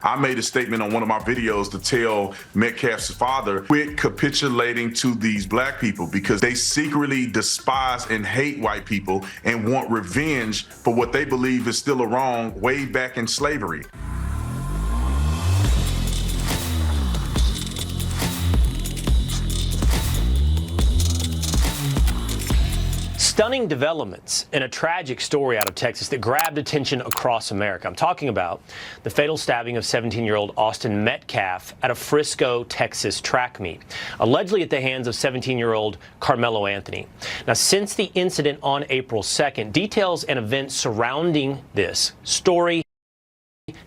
I made a statement on one of my videos to tell Metcalf's father, quit capitulating to these black people because they secretly despise and hate white people and want revenge for what they believe is still a wrong way back in slavery. Stunning developments in a tragic story out of Texas that grabbed attention across America. I'm talking about the fatal stabbing of 17-year-old Austin Metcalf at a Frisco, Texas track meet, allegedly at the hands of 17-year-old Karmelo Anthony. Now, since the incident on April 2nd, details and events surrounding this story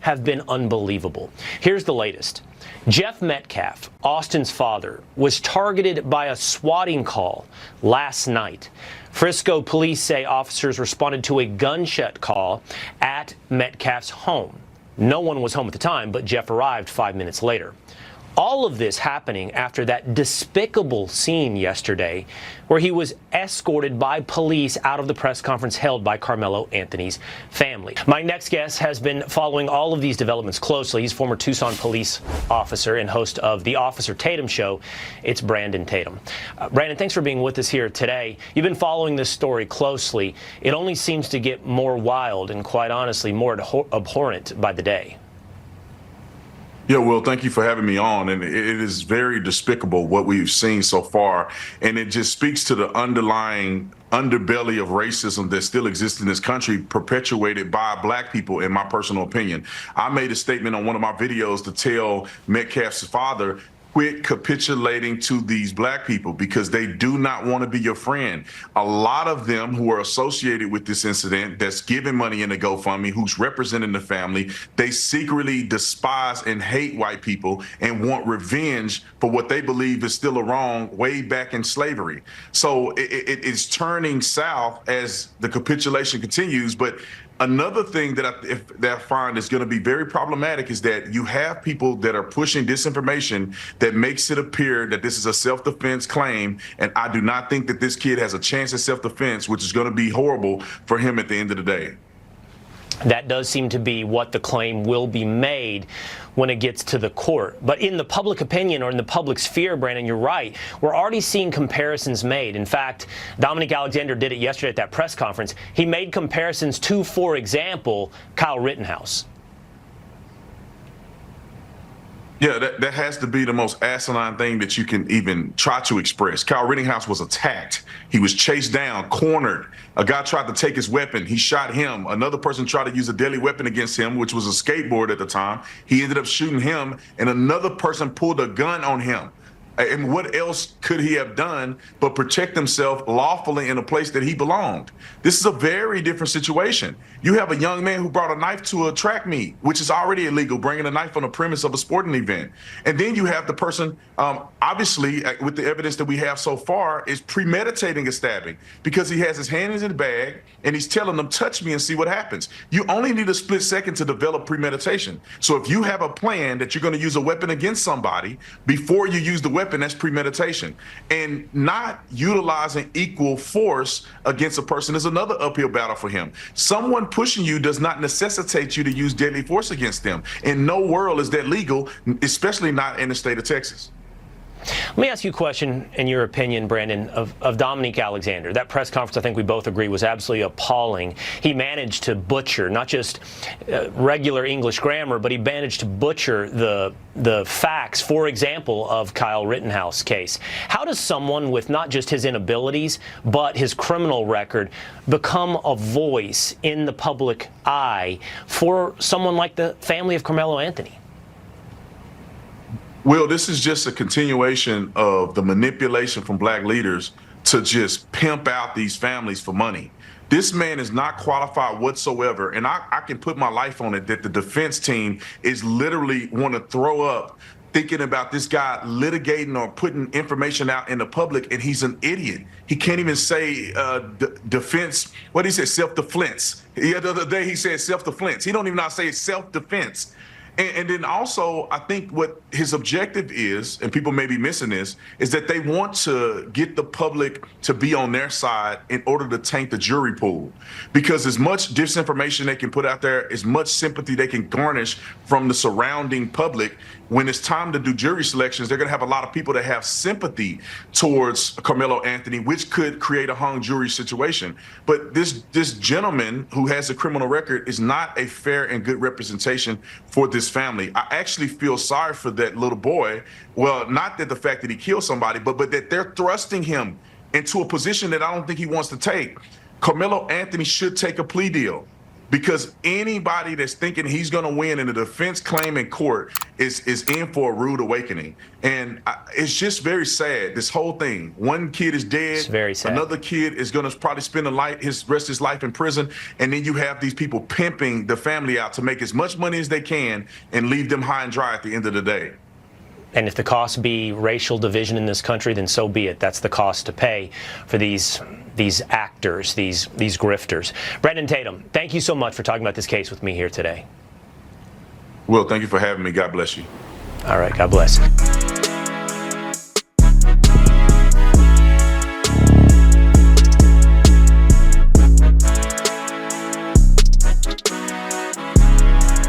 have been unbelievable. Here's the latest. Jeff Metcalf, Austin's father, was targeted by a swatting call last night. Frisco police say officers responded to a gunshot call at Metcalf's home. No one was home at the time, but Jeff arrived 5 minutes later. All of this happening after that despicable scene yesterday where he was escorted by police out of the press conference held by Karmelo Anthony's family. My next guest has been following all of these developments closely. He's former Tucson police officer and host of the Officer Tatum Show. It's Brandon Tatum. Brandon, thanks for being with us here today. You've been following this story closely. It only seems to get more wild and, quite honestly, more abhorrent by the day. Yeah, well, thank you for having me on. And it is very despicable what we've seen so far. And it just speaks to the underlying underbelly of racism that still exists in this country, perpetuated by black people, in my personal opinion. I made a statement on one of my videos to tell Metcalf's father, quit capitulating to these black people because they do not want to be your friend. A lot of them who are associated with this incident, that's giving money in the GoFundMe, who's representing the family, they secretly despise and hate white people and want revenge for what they believe is still a wrong way back in slavery. So it is turning south as the capitulation continues. But another thing that I find is going to be very problematic is that you have people that are pushing disinformation that makes it appear that this is a self-defense claim. And I do not think that this kid has a chance at self-defense, which is going to be horrible for him at the end of the day. That does seem to be what the claim will be made when it gets to the court. But in the public opinion or in the public sphere, Brandon, you're right. We're already seeing comparisons made. In fact, Dominique Alexander did it yesterday at that press conference. He made comparisons to, for example, Kyle Rittenhouse. Yeah, that has to be the most asinine thing that you can even try to express. Kyle Rittenhouse was attacked. He was chased down, cornered. A guy tried to take his weapon. He shot him. Another person tried to use a deadly weapon against him, which was a skateboard at the time. He ended up shooting him, and another person pulled a gun on him. And what else could he have done but protect himself lawfully in a place that he belonged? This is a very different situation. You have a young man who brought a knife to a track meet, which is already illegal, bringing a knife on the premise of a sporting event. And then you have the person, obviously, with the evidence that we have so far, is premeditating a stabbing because he has his hand in his bag and he's telling them, touch me and see what happens. You only need a split second to develop premeditation. So if you have a plan that you're going to use a weapon against somebody before you use the weapon, that's premeditation. And not utilizing equal force against a person is another uphill battle for him. Someone pushing you does not necessitate you to use deadly force against them. In no world is that legal, especially not in the state of Texas. Let me ask you a question, in your opinion, Brandon, of Dominique Alexander. That press conference, I think we both agree, was absolutely appalling. He managed to butcher not just regular English grammar, but he managed to butcher the facts, for example, of Kyle Rittenhouse case. How does someone with not just his inabilities, but his criminal record become a voice in the public eye for someone like the family of Karmelo Anthony? Well, this is just a continuation of the manipulation from black leaders to just pimp out these families for money. This man is not qualified whatsoever, and I can put my life on it that the defense team is literally want to throw up thinking about this guy litigating or putting information out in the public, and he's an idiot. He can't even say defense. What did he say? Self-defense. The other day he said self-defense. He don't even know how to say self-defense. And then also, I think what his objective is, and people may be missing this, is that they want to get the public to be on their side in order to taint the jury pool. Because as much disinformation they can put out there, as much sympathy they can garnish from the surrounding public, when it's time to do jury selections, they're going to have a lot of people that have sympathy towards Karmelo Anthony, which could create a hung jury situation. But this gentleman who has a criminal record is not a fair and good representation for this family. I actually feel sorry for that little boy. Well, not that the fact that he killed somebody, but that they're thrusting him into a position that I don't think he wants to take. Karmelo Anthony should take a plea deal, because anybody that's thinking he's going to win in a defense claim in court is in for a rude awakening. And it's just very sad, this whole thing. One kid is dead. It's very sad. Another kid is going to probably spend his rest of his life in prison. And then you have these people pimping the family out to make as much money as they can and leave them high and dry at the end of the day. And if the cost be racial division in this country, then so be it. That's the cost to pay for these actors, these grifters. Brandon Tatum, thank you so much for talking about this case with me here today. Will, thank you for having me. God bless you. All right, God bless.